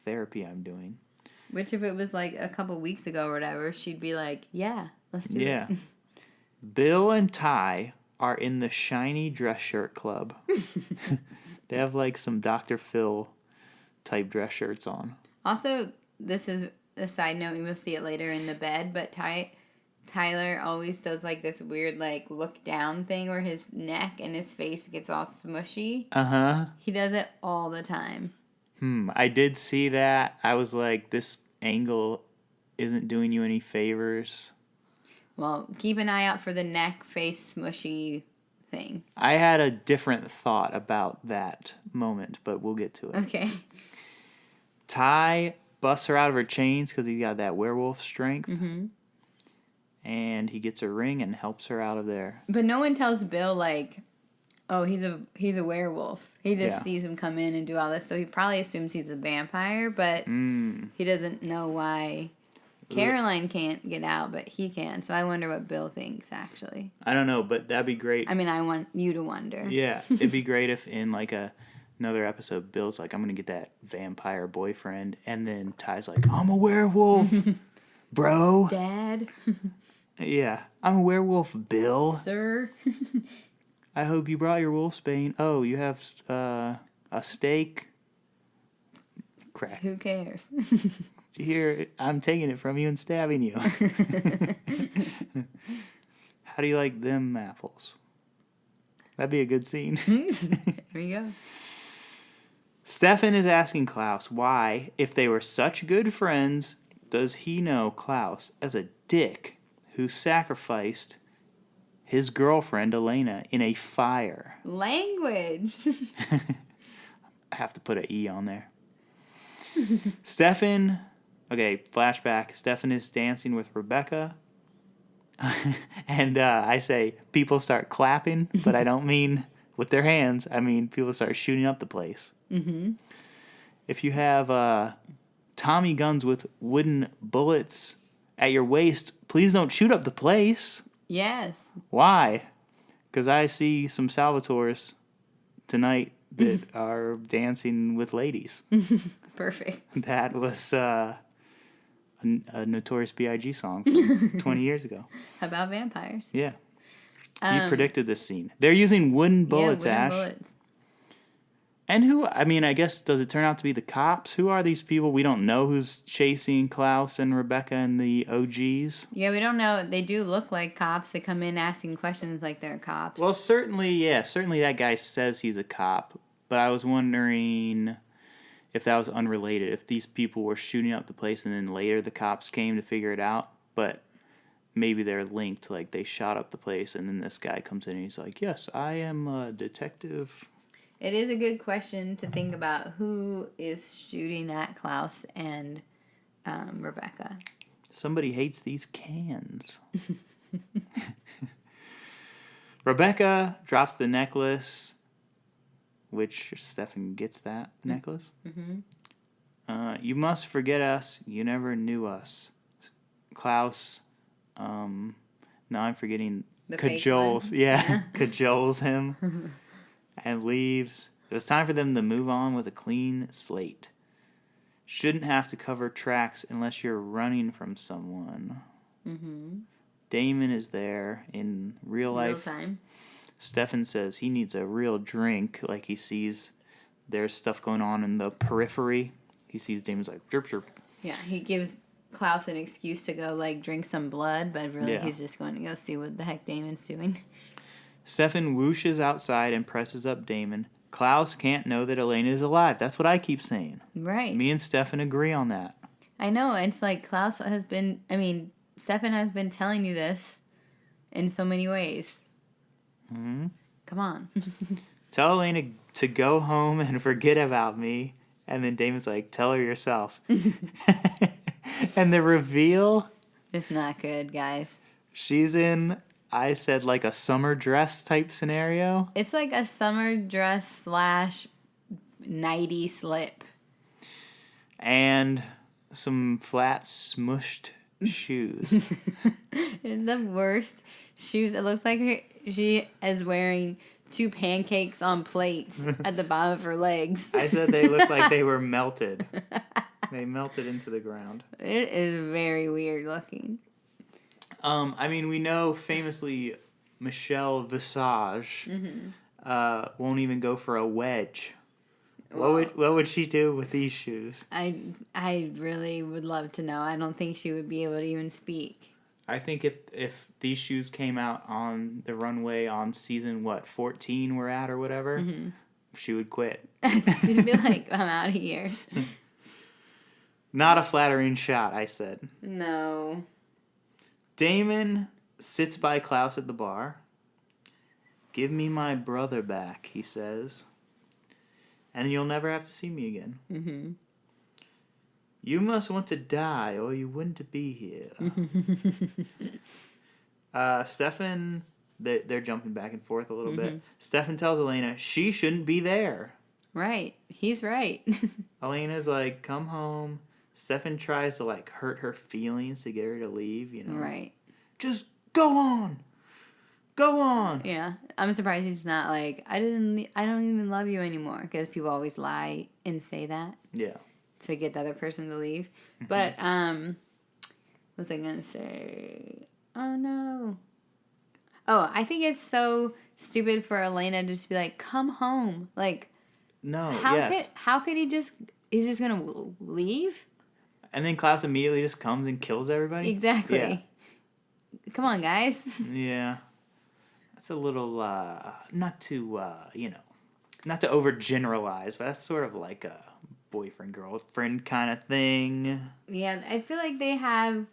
therapy I'm doing. Which, if it was like a couple weeks ago or whatever, she'd be like, yeah, let's do it. Bill and Ty are in the shiny dress shirt club. They have like some Dr. Phil type dress shirts on. Also, this is a side note, and we'll see it later in the bed, but Tyler always does like this weird like look down thing where his neck and his face gets all smushy. Uh-huh. He does it all the time. I did see that. I was like, this angle isn't doing you any favors. Well, keep an eye out for the neck face smushy thing. I had a different thought about that moment, but we'll get to it. Okay. Ty busts her out of her chains because he got that werewolf strength. Mm-hmm. And he gets a ring and helps her out of there. But no one tells Bill, like, oh, he's a werewolf. He just sees him come in and do all this, so he probably assumes he's a vampire, but he doesn't know why Caroline can't get out, but he can. So I wonder what Bill thinks, actually. I don't know, but that'd be great. I mean, I want you to wonder. Yeah, it'd be great if in like another episode, Bill's like, I'm going to get that vampire boyfriend, and then Ty's like, I'm a werewolf, bro. Dad. Yeah, I'm a werewolf, Bill. Sir. I hope you brought your wolfsbane. Oh, you have a steak? Crap. Who cares? Did you hear? I'm taking it from you and stabbing you. How do you like them apples? That'd be a good scene. There you go. Stefan is asking Klaus why, if they were such good friends, does he know Klaus as a dick who sacrificed his girlfriend, Elena, in a fire? Language. I have to put an E on there. Stefan, okay, flashback. Stefan is dancing with Rebecca. And I say, people start clapping, but I don't mean with their hands. I mean, people start shooting up the place. Mm-hmm. If you have Tommy guns with wooden bullets at your waist, please don't shoot up the place. Yes. Why? Because I see some Salvatores tonight that are dancing with ladies. Perfect. That was a Notorious B.I.G. song from 20 years ago. About vampires. Yeah. You predicted this scene. They're using wooden bullets, wooden Ash. bullets. And who, I mean, I guess, does it turn out to be the cops? Who are these people? We don't know who's chasing Klaus and Rebecca and the OGs. Yeah, we don't know. They do look like cops. They come in asking questions like they're cops. Well, certainly that guy says he's a cop. But I was wondering if that was unrelated. If these people were shooting up the place and then later the cops came to figure it out. But maybe they're linked. Like, they shot up the place and then this guy comes in and he's like, yes, I am a detective. It is a good question to think about who is shooting at Klaus and Rebecca. Somebody hates these cans. Rebecca drops the necklace, which Stefan gets that necklace. Mm-hmm. You must forget us. You never knew us. Klaus, now I'm forgetting, The cajoles. fake one? Yeah, cajoles him. And leaves. It was time for them to move on with a clean slate. Shouldn't have to cover tracks unless you're running from someone. Mm-hmm. Damon is there in real life. Real time. Stefan says he needs a real drink. Like he sees there's stuff going on in the periphery. He sees Damon's like, chirp, chirp. Yeah, he gives Klaus an excuse to go like drink some blood, but really he's just going to go see what the heck Damon's doing. Stefan whooshes outside and presses up Damon. Klaus can't know that Elena is alive. That's what I keep saying. Right. Me and Stefan agree on that. I know. It's like Stefan has been telling you this in so many ways. Mm-hmm. Come on. Tell Elena to go home and forget about me. And then Damon's like, tell her yourself. And the reveal. It's not good, guys. She's in... I said like a summer dress type scenario. It's like a summer dress / nighty slip. And some flat smushed shoes. It's the worst shoes. It looks like she is wearing 2 pancakes on plates at the bottom of her legs. I said they looked like they were melted. They melted into the ground. It is very weird looking. I mean, we know famously Michelle Visage won't even go for a wedge. What would she do with these shoes? I really would love to know. I don't think she would be able to even speak. I think if these shoes came out on the runway on season 14 we're at or whatever, she would quit. She'd be like, I'm out of here. Not a flattering shot, I said. No. Damon sits by Klaus at the bar. Give me my brother back, he says. And you'll never have to see me again. Mm-hmm. You must want to die or you wouldn't be here. Stefan, they're jumping back and forth a little bit. Stefan tells Elena she shouldn't be there. Right. He's right. Elena's like, come home. Stefan tries to like hurt her feelings to get her to leave, you know. Right. Just go on. Go on. Yeah. I'm surprised he's not like, I don't even love you anymore. Because people always lie and say that. Yeah. To get the other person to leave. But, what was I going to say? Oh, no. Oh, I think it's so stupid for Elena to just be like, come home. Like, no, how could he's just going to leave? And then Klaus immediately just comes and kills everybody? Exactly. Yeah. Come on, guys. Yeah. That's a little, not to overgeneralize, but that's sort of like a boyfriend-girlfriend kind of thing. Yeah, I feel like they have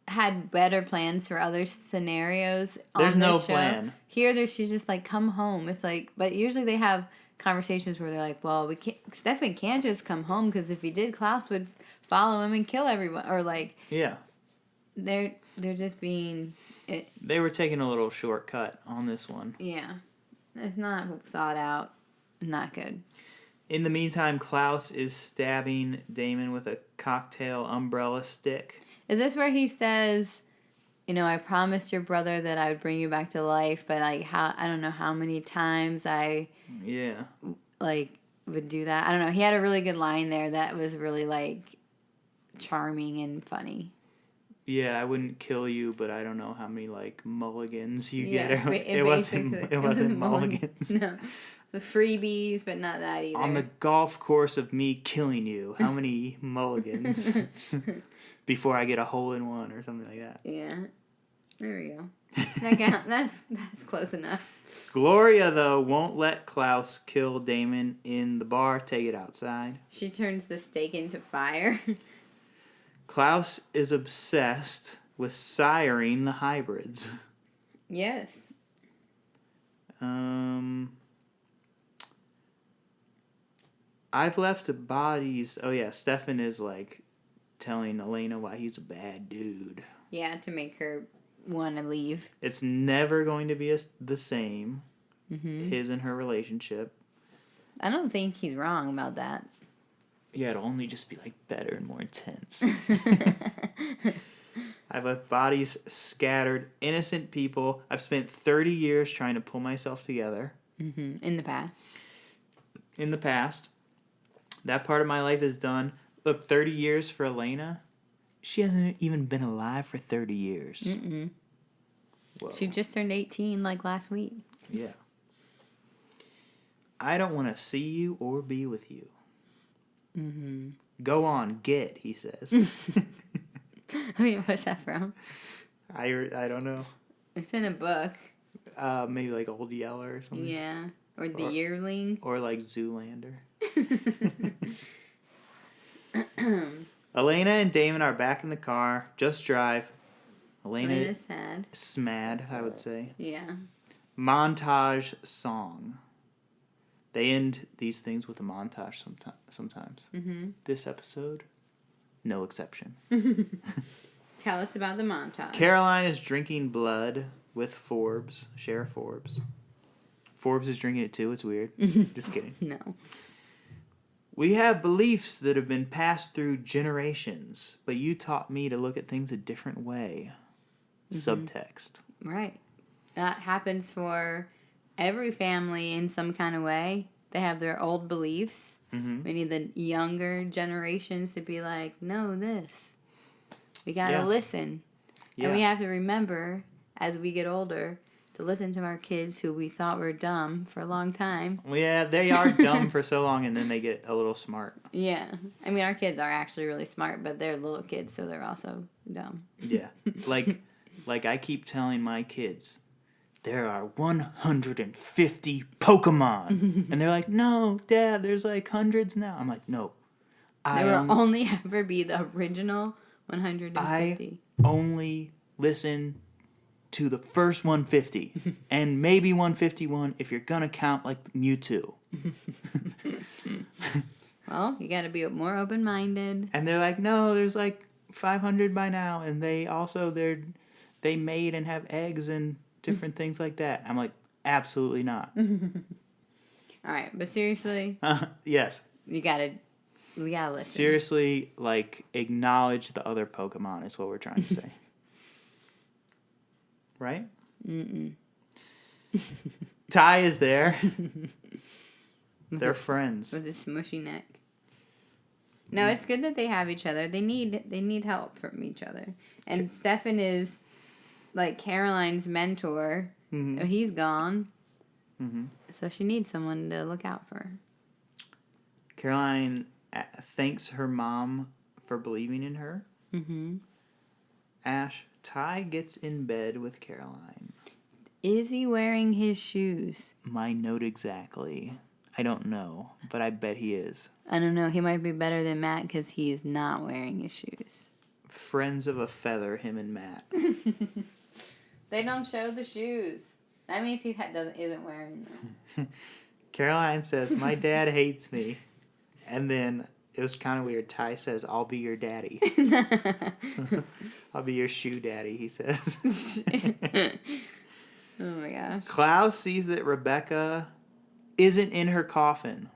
had better plans for other scenarios on There's no show. plan. Here, she's just like, come home. It's like, but usually they have conversations where they're like, well, Stefan can't just come home because if he did, Klaus would follow him and kill everyone. Or like, yeah, they're just being. They were taking a little shortcut on this one. Yeah, it's not thought out. Not good. In the meantime, Klaus is stabbing Damon with a cocktail umbrella stick. Is this where he says, I promised your brother that I would bring you back to life, but like I don't know how many times I would do that. I don't know. He had a really good line there that was really like charming and funny. Yeah, I wouldn't kill you, but I don't know how many like mulligans you get. It wasn't mulligans. No. The freebies, but not that either. On the golf course of me killing you, how many mulligans before I get a hole-in-one or something like that? Yeah. There we go. That's close enough. Gloria, though, won't let Klaus kill Damon in the bar. Take it outside. She turns the steak into fire. Klaus is obsessed with siring the hybrids. Yes. I've left bodies. Oh yeah, Stefan is like telling Elena why he's a bad dude. Yeah, to make her want to leave. It's never going to be the same. Mm-hmm. His and her relationship. I don't think he's wrong about that. Yeah, it'll only just be like better and more intense. I've left bodies scattered, innocent people. I've spent 30 years trying to pull myself together. Mm-hmm. In the past. That part of my life is done. Look, 30 years for Elena. She hasn't even been alive for 30 years. Mm-mm. Whoa. She just turned 18 like last week. Yeah. I don't want to see you or be with you. Mm-hmm. Go on, get, he says. Wait, what's that from? I don't know. It's in a book. Maybe like Old Yeller or something. Yeah. Or The Yearling. Or like Zoolander. Elena and Damon are back in the car. Just drive. Elena's sad. Smad, I would say. Yeah. Montage song. They end these things with a montage sometimes. Mm-hmm. This episode, no exception. Tell us about the montage. Caroline is drinking blood with Forbes, Sheriff Forbes. Forbes is drinking it too. It's weird. Just kidding. No. We have beliefs that have been passed through generations, but you taught me to look at things a different way. Mm-hmm. Subtext. Right. that happens for every family in some kind of way. They have their old beliefs. Mm-hmm. We need the younger generations to be like, no, this. We gotta listen. Yeah. And we have to remember, as we get older, to listen to our kids who we thought were dumb for a long time. Yeah, they are dumb for so long, and then they get a little smart. Yeah. I mean, our kids are actually really smart, but they're little kids, so they're also dumb. Yeah. Like I keep telling my kids, there are 150 Pokemon. And they're like, no, Dad, there's like hundreds now. I'm like, no. There will only ever be the original 150. I only listen to the first 150 and maybe 151 if you're gonna count like Mewtwo. Well, you gotta be more open-minded. And they're like, no, there's like 500 by now, and they mate and have eggs and different things like that. I'm like, absolutely not. All right, but seriously, Yes. we gotta listen. Seriously, like, acknowledge the other Pokemon is what we're trying to say. Right? Mm-mm. Ty is there. They're friends. With his smushy neck. No, it's good that they have each other. They need help from each other. And Stefan is like Caroline's mentor. Mm-hmm. He's gone. Mm-hmm. So she needs someone to look out for her. Caroline thanks her mom for believing in her. Mm-hmm. Ash, Ty gets in bed with Caroline. Is he wearing his shoes? My note exactly. I don't know, but I bet he is. I don't know. He might be better than Matt because he is not wearing his shoes. Friends of a feather, him and Matt. They don't show the shoes. That means he isn't wearing them. Caroline says, my dad hates me. And then it was kind of weird. Ty says, I'll be your daddy. I'll be your shoe daddy, he says. Oh my gosh. Klaus sees that Rebecca isn't in her coffin.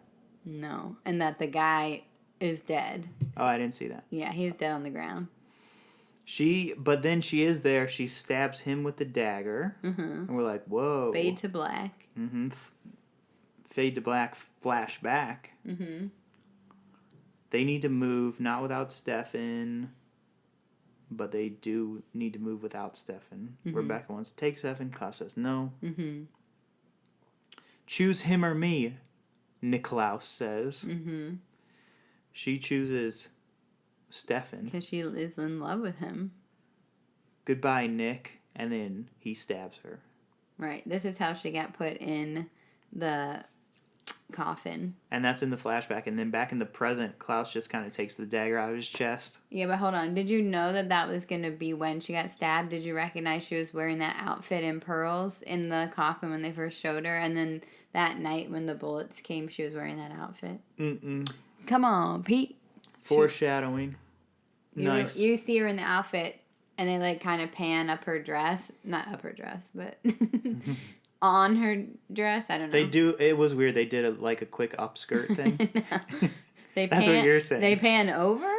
No. And that the guy is dead. Oh, I didn't see that. Yeah, he's dead on the ground. But then she is there. She stabs him with the dagger. Mm-hmm. And we're like, whoa. Fade to black. Mm-hmm. Fade to black, flashback. Mm-hmm. They need to move, not without Stefan, but they do need to move without Stefan. Mm-hmm. Rebecca wants to take Stefan. Klaus says no. Mm-hmm. Choose him or me, Niklaus says. Mm-hmm. She chooses Stefan. Because she is in love with him. Goodbye, Nick. And then he stabs her. Right. This is how she got put in the coffin. And that's in the flashback. And then back in the present, Klaus just kind of takes the dagger out of his chest. Yeah, but hold on. Did you know that was going to be when she got stabbed? Did you recognize she was wearing that outfit in pearls in the coffin when they first showed her? And then that night when the bullets came, she was wearing that outfit? Mm-mm. Come on, Pete. Foreshadowing. Nice. You see her in the outfit, and they like kind of pan up her dress. Not up her dress, but... on her dress, I don't know. They do. It was weird. They did a quick upskirt thing. No. That's what you're saying. They pan over her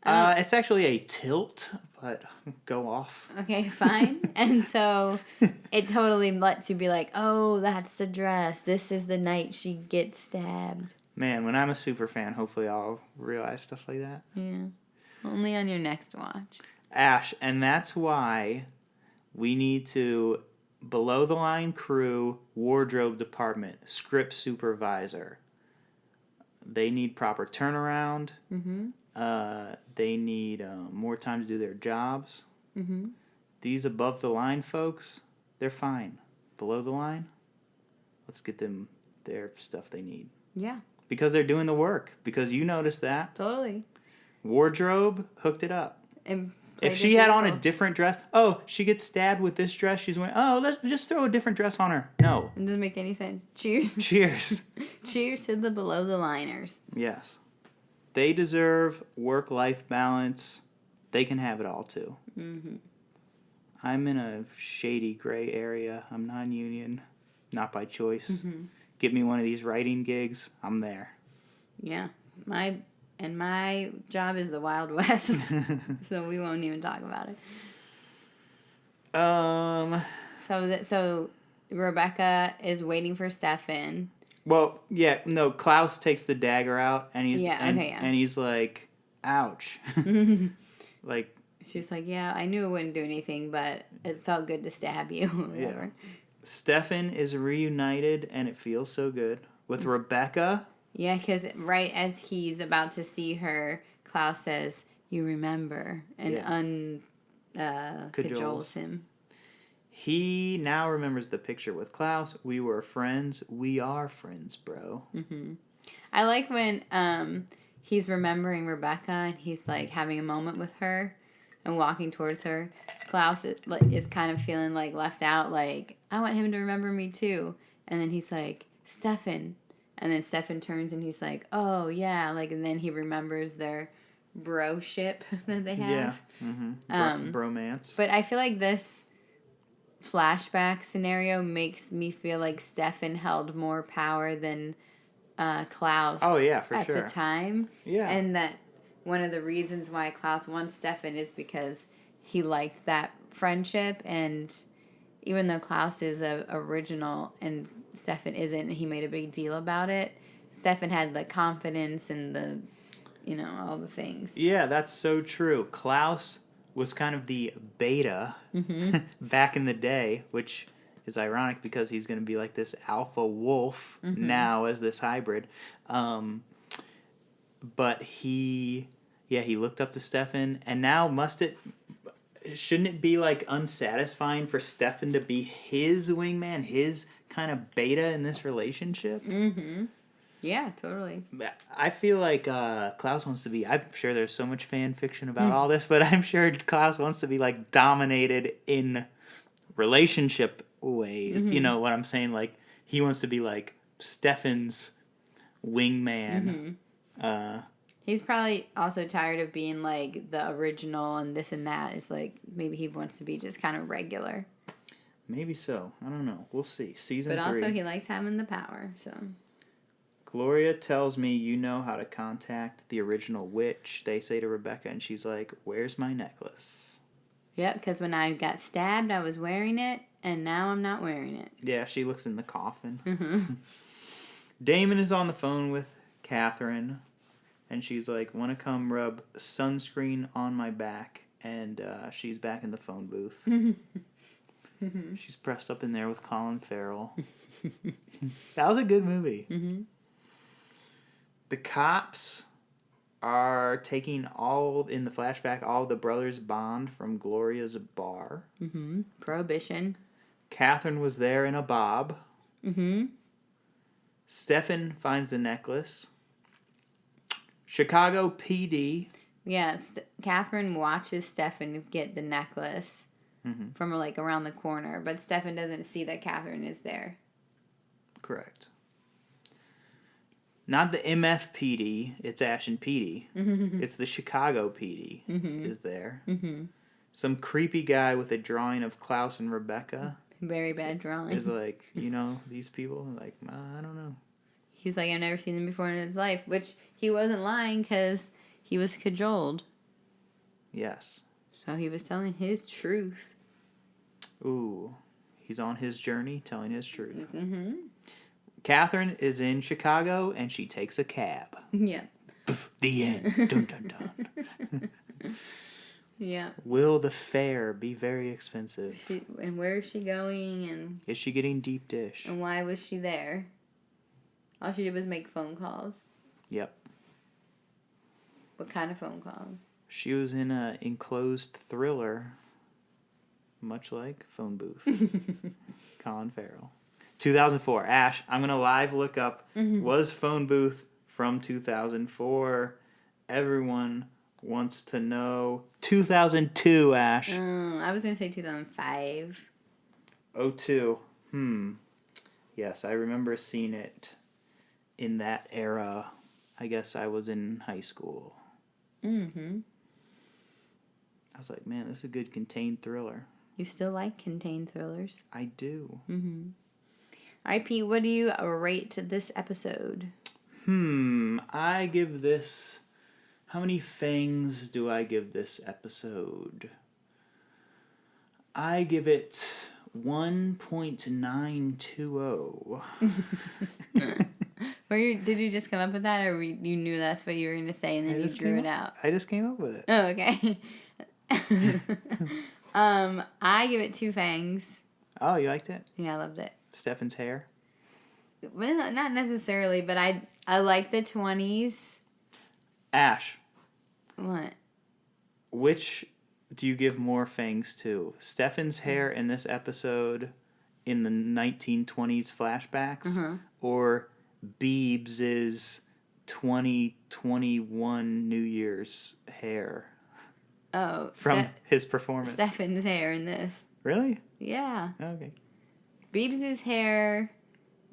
dress. It's actually a tilt, but go off. Okay, fine. And so it totally lets you be like, oh, that's the dress. This is the night she gets stabbed. Man, when I'm a super fan, hopefully I'll realize stuff like that. Yeah, only on your next watch. Ash, and that's why we need to. Below the line crew, wardrobe department, script supervisor. They need proper turnaround. Mm-hmm. They need more time to do their jobs. Mm-hmm. These above the line folks, they're fine. Below the line, let's get them their stuff they need. Yeah. Because they're doing the work. Because you noticed that. Totally. Wardrobe hooked it up. And if she had on a different dress, she gets stabbed with this dress she's wearing. Oh, let's just throw a different dress on her. No. It doesn't make any sense. Cheers. Cheers. Cheers to the below the liners. Yes. They deserve work-life balance. They can have it all, too. Mm-hmm. I'm in a shady gray area. I'm non-union. Not by choice. Mm-hmm. Get me one of these writing gigs. I'm there. Yeah. My job is the Wild West, so we won't even talk about it. So Rebecca is waiting for Stefan. Well, yeah, no, Klaus takes the dagger out, and and he's like, ouch. Like, she's like, yeah, I knew it wouldn't do anything, but it felt good to stab you. Whatever. Yeah. Stefan is reunited, and it feels so good. With Rebecca. Yeah, because right as he's about to see her, Klaus says, "You remember," and cajoles him. He now remembers the picture with Klaus. We were friends. We are friends, bro. Mm-hmm. I like when he's remembering Rebecca and he's like having a moment with her and walking towards her. Klaus is kind of feeling like left out, like, I want him to remember me too. And then he's like, Stefan. And then Stefan turns and he's like, oh yeah, like, and then he remembers their bro-ship that they have. Yeah. Mm-hmm. Bromance. But I feel like this flashback scenario makes me feel like Stefan held more power than Klaus. Oh yeah, for at sure. the time. Yeah. And that one of the reasons why Klaus wants Stefan is because he liked that friendship, and even though Klaus is a original and Stefan isn't, and he made a big deal about it, Stefan had the confidence and the, all the things. Yeah, that's so true. Klaus was kind of the beta back in the day, which is ironic because he's going to be like this alpha wolf now as this hybrid. But he looked up to Stefan, and now shouldn't it be like unsatisfying for Stefan to be his wingman, his kind of beta in this relationship? Mm-hmm. Yeah, totally. I feel like Klaus wants to be, I'm sure there's so much fan fiction about all this, but I'm sure Klaus wants to be like dominated in relationship way. You know what I'm saying? Like, he wants to be like Stefan's wingman. He's probably also tired of being like the original and this and that. It's like maybe he wants to be just kind of regular. Maybe so. I don't know. We'll see. Season 3. But also he likes having the power, so. Gloria tells me you know how to contact the original witch, they say to Rebecca, and she's like, where's my necklace? Yep, because when I got stabbed, I was wearing it, and now I'm not wearing it. Yeah, she looks in the coffin. Damon is on the phone with Catherine, and she's like, want to come rub sunscreen on my back, and she's back in the phone booth. She's pressed up in there with Colin Farrell. That was a good movie. The cops are taking in the flashback, all of the brothers' bond from Gloria's bar. Prohibition. Catherine was there in a bob. Stefan finds the necklace. Chicago PD. Yeah, Catherine watches Stefan get the necklace from like around the corner, but Stefan doesn't see that Catherine is there. Correct. Not the MFPD, it's Ash and PD. It's the Chicago PD is there. Some creepy guy with a drawing of Klaus and Rebecca. Very bad drawing. Is like, these people? Like, I don't know. He's like, I've never seen them before in his life, which he wasn't lying because he was cajoled. Yes. So he was telling his truth. Ooh. He's on his journey telling his truth. Catherine is in Chicago, and she takes a cab. Yeah. The end. Dun, dun, dun. Yeah. Will the fare be very expensive? And where is she going? And is she getting deep dish? And why was she there? All she did was make phone calls. Yep. What kind of phone calls? She was in an enclosed thriller, much like Phone Booth. Colin Farrell. 2004. Ash, I'm going to live look up, was Phone Booth from 2004? Everyone wants to know. 2002, Ash. I was going to say 2005. 02. Yes, I remember seeing it in that era. I guess I was in high school. I was like, man, this is a good contained thriller. You still like contained thrillers? I do. IP, what do you rate this episode? I give this... How many fangs do I give this episode? I give it 1.920. Did you just come up with that, or you knew that's what you were going to say and then you drew it out? I just came up with it. Oh, okay. I give it 2 fangs. Oh, you liked it? Yeah, I loved it. Stefan's hair? Well, not necessarily, but I like the 20s. Ash, What? which do you give more fangs to? Stefan's hair in this episode in the 1920s flashbacks, or Beebs' 2021 New Year's hair Oh, from his performance? Stefan's hair in this. Really? Yeah. Okay. Beebs' hair,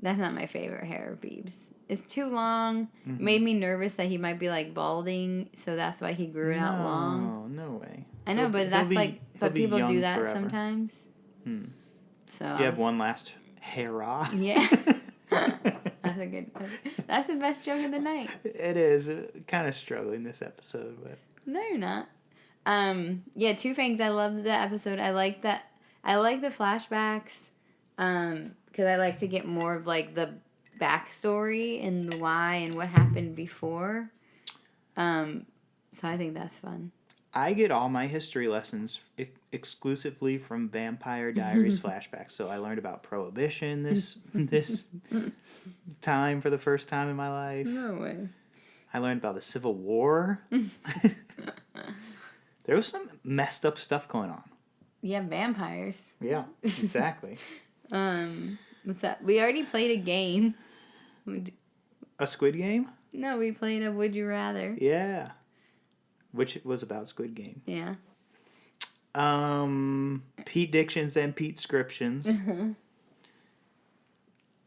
that's not my favorite hair of Beebs. It's too long. Made me nervous that he might be like balding, so that's why he grew it out long. Oh, no way. I know, but that's but people do that forever. sometimes. So You have one last hurrah. Yeah. That's the best joke of the night. It is. Kind of struggling this episode, but No, you're not. Yeah, 2 Fangs. I love the episode. I like that. I like the flashbacks. Because I like to get more of like the backstory and the why and what happened before. So I think that's fun. I get all my history lessons exclusively from Vampire Diaries flashbacks. So I learned about Prohibition this time for the first time in my life. No way. I learned about the Civil War. There was some messed up stuff going on. Yeah, vampires. Yeah, exactly. What's that? We already played a game. A Squid Game? No, we played a Would You Rather. Yeah. Which was about Squid Game. Yeah. Pete-dictions and Pete-scriptions.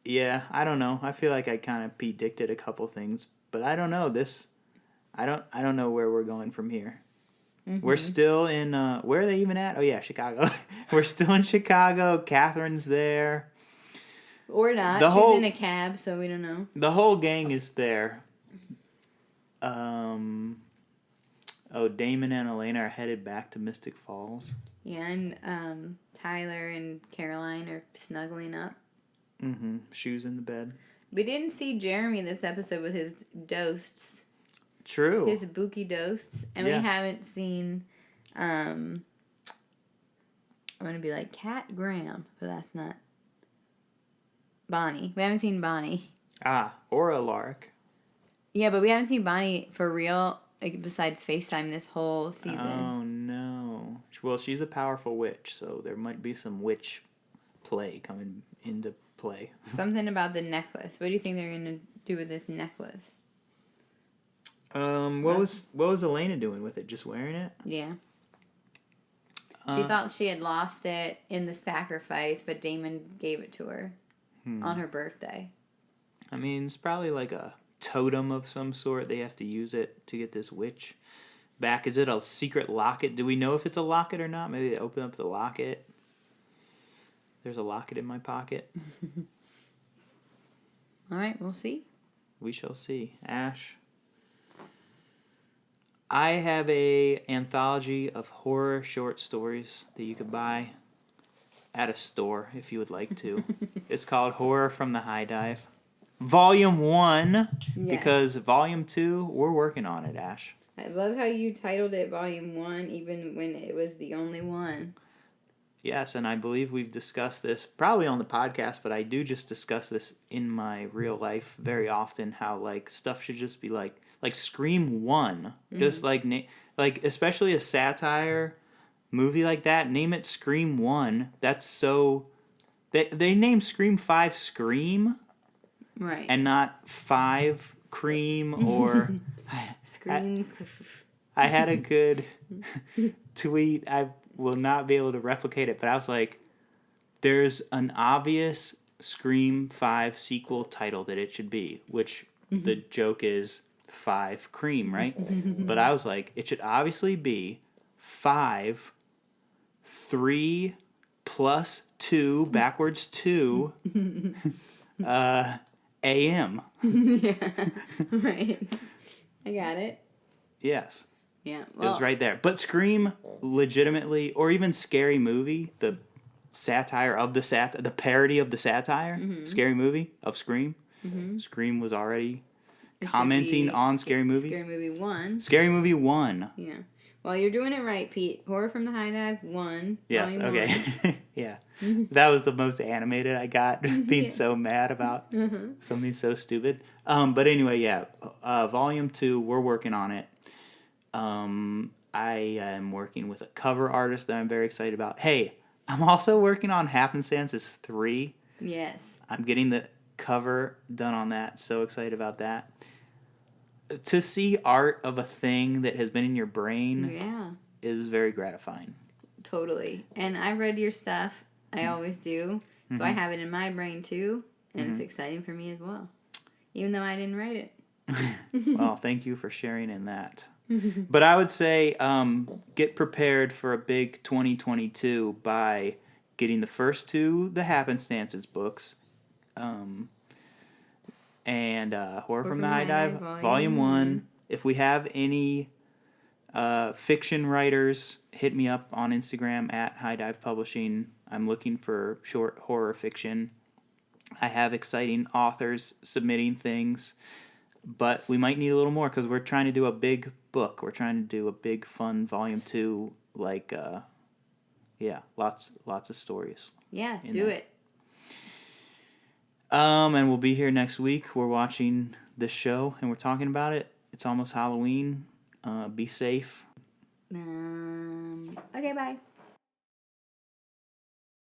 Yeah, I don't know. I feel like I kind of Pete-dicted a couple things, but I don't know. I don't know where we're going from here. We're still in, where are they even at? Oh yeah, Chicago. We're still in Chicago. Catherine's there. Or not. She's in a cab, so we don't know. The whole gang is there. Damon and Elena are headed back to Mystic Falls. Yeah, and Tyler and Caroline are snuggling up. Shoes in the bed. We didn't see Jeremy this episode with his ghosts. True. His spooky ghosts. And we haven't seen, I'm going to be like Cat Graham, but that's not. Bonnie. We haven't seen Bonnie. Or Alaric. Yeah, but we haven't seen Bonnie for real, like, besides FaceTime this whole season. Oh, no. Well, she's a powerful witch, so there might be some witch play coming into play. Something about the necklace. What do you think they're going to do with this necklace? What was Elena doing with it? Just wearing it? Yeah. She thought she had lost it in the sacrifice, but Damon gave it to her on her birthday. I mean, it's probably like a totem of some sort. They have to use it to get this witch back. Is it a secret locket? Do we know if it's a locket or not? Maybe they open up the locket. There's a locket in my pocket. All right, we'll see. We shall see. Ash. I have a anthology of horror short stories that you could buy at a store if you would like to. It's called Horror from the High Dive. Volume 1, because Volume 2, we're working on it, Ash. I love how you titled it Volume 1, even when it was the only one. Yes, and I believe we've discussed this, probably on the podcast, but I do just discuss this in my real life very often, how, like, stuff should just be, like Scream 1. Just, like, especially a satire movie like that, name it Scream 1. That's so... They named Scream 5 Scream... Right. And not 5 Cream or... Scream. I had a good tweet. I will not be able to replicate it, but I was like, there's an obvious Scream 5 sequel title that it should be, which the joke is 5 Cream, right? But I was like, it should obviously be 5, 3 plus 2, backwards 2, AM. Yeah, right. I got it. Yes. Yeah. Well, it was right there. But Scream, legitimately, or even Scary Movie, the satire of the parody of the satire, Scary Movie of Scream. Scream was already commenting on Scary Movies. Scary Movie 1. Scary Movie 1. Yeah. Well, you're doing it right, Pete. Horror from the High Dive 1. Yes, Volume okay. 1. Yeah. That was the most animated I got, being so mad about something so stupid. But anyway, yeah. Volume 2, we're working on it. I am working with a cover artist that I'm very excited about. Hey, I'm also working on Happenstances 3. Yes. I'm getting the cover done on that. So excited about that. To see art of a thing that has been in your brain is very gratifying. Totally. And I've read your stuff. I always do. So I have it in my brain too. And it's exciting for me as well. Even though I didn't write it. Well, thank you for sharing in that. But I would say get prepared for a big 2022 by getting the first 2 The Happenstances books. And Horror from the High Dive, Volume 1. If we have any fiction writers, hit me up on Instagram at High Dive Publishing. I'm looking for short horror fiction. I have exciting authors submitting things, but we might need a little more because we're trying to do a big book. We're trying to do a big, fun Volume 2, like, lots of stories. Yeah, do it. And we'll be here next week. We're watching this show and we're talking about it. It's almost Halloween. Be safe. Okay, bye.